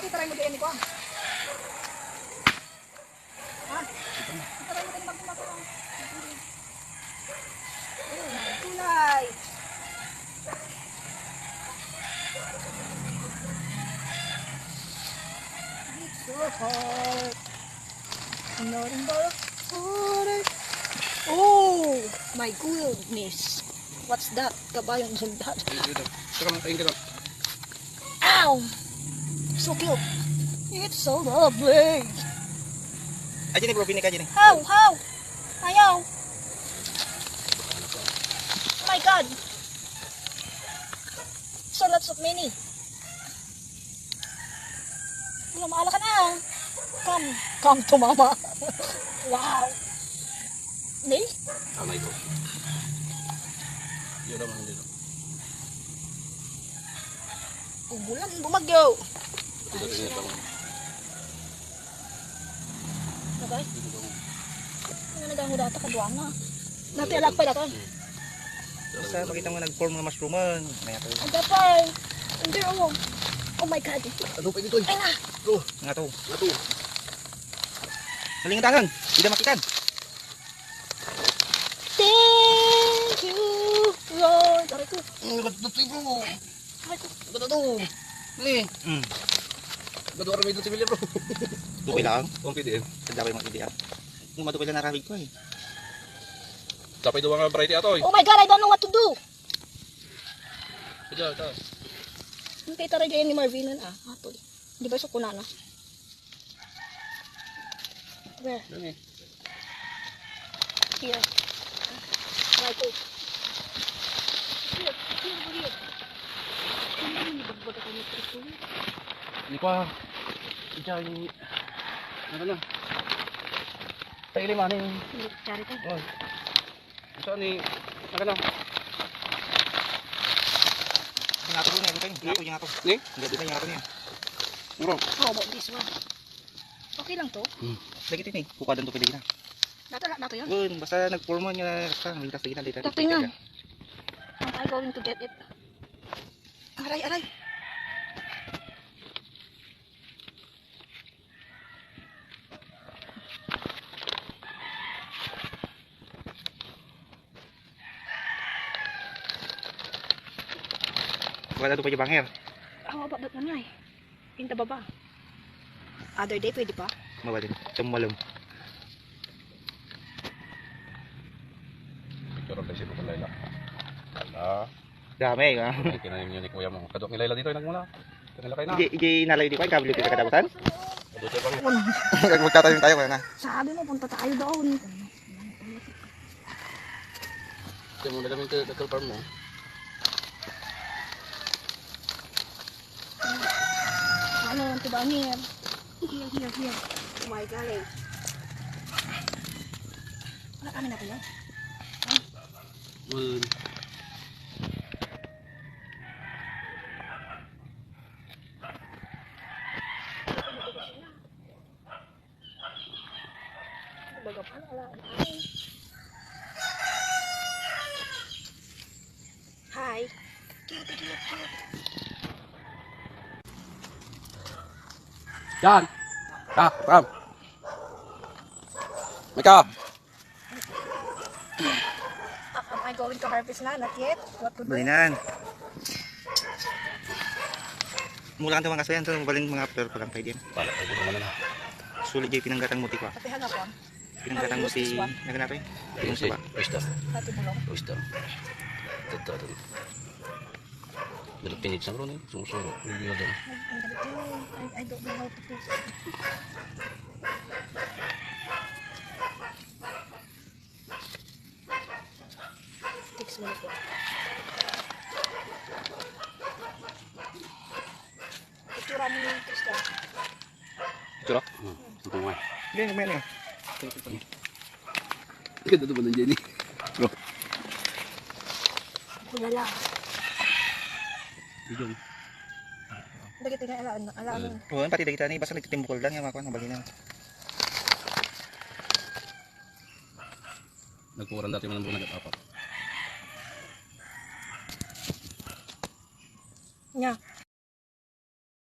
Itaray mo din ko. Ha? Itaray mo din magkumakulang. Oh, kulay. It's so hard. Nothing but a oh my goodness. What's that? Kabayong sundalo. Ow! So cute. It's so lovely. Aja nih bro, bini aja nih. How? Ayaw. Oh my god. So lots of mini. Wala, maala ka na. Come to mama. Wow. Ni? Tama ito. Yun naman dito. Bulan bumagyo. Ito din ito. Sabay? Ano nagahudata ka duwang na? Dati alag pa dito. Basta makita mo nag-form ng mushrooman. Maya to. Ang gapay. Hindi ako. Oh my god. Ano pa dito? Ay na. Bro, Nga to. ato. Nalingan tangan. Hindi makitan. Thank you, Lord. Aray ko. Nagatutoy bro. Aray ko. Nagatuto. Ni. Hmm. Nagatuto kami dito si Billy bro. Dukay lang. Kung pwede. Tanda ko yung mga ideal. Yung madukay lang naramig ko eh. Tapay doon nga variety ato eh. Oh my god, I don't know what to do. Ito. Hindi tayo rin ni Marvinan Atol. Di ba sa kunana? Where? Yan eh. Here. Right oh. Here. Over here. Baga kami ito. Hindi pa. Diyan. Ano na? Tayo lima na yung... Hindi, cari ka. Oh. Saan ni... Ano na? Yung ato ko na. Yung ato. Ni? Hindi dito yung ato niya. Bro. How about this one? Okay lang to. Lagi ito eh. Kukadan to pwede na. Dato yan. Gun, basta nag-forma niya. Basta nagtas lagi na dito. Dato nga. Am I going to get it? Aray. Kukadan to pwede banger. How about that one ay? Pinta baba. Other day pwede pa? Mawa din. Tumalong. Pero kasi mo kung Layla. Layla. Dami. Ay, kinayin yun ni kuya mo. Kadok ni Layla dito yung nagmula. Kanila kayo na. Iji nalayo di ko. Kabili ko sa kadabutan. Kadok tayo kami. Magtatanim tayo kaya na. Sabi mo, punta tayo doon. Ito mo nalamin ka kakal farm mo. Ano, tibangir. Here. Oh my God. Wala kami na kayo? Hi. Yan! Ram! Mika! Am I going to harvest na? Not yet? What to do? Balinan. Mula ka naman kasi yan. So, baling mga pero parang kayo din. Pala, ay naman na. Sulit yung pinanggatang muti ko. Pati hagapon. Pinanggatang muti. Naganap eh. Yung saba. Oyster. Pati bulong. Oyster. Ito. Dalag pinit sa ron eh. Sumusuro. Hindi na doon. I don't know how to fix it. Fix mo ito. Itura mo yung Krista. Ito Ito nga. Hindi, may ano. Ganda naman ng Jenny. Bro. Kulala. Bidong. Dagit nga alaan. Oo, pati dagita ni. Basta nagtitimbukol lang yung mga kuwan. Balinan. Nagkuran dati man ang buwan nag-apat. Nya.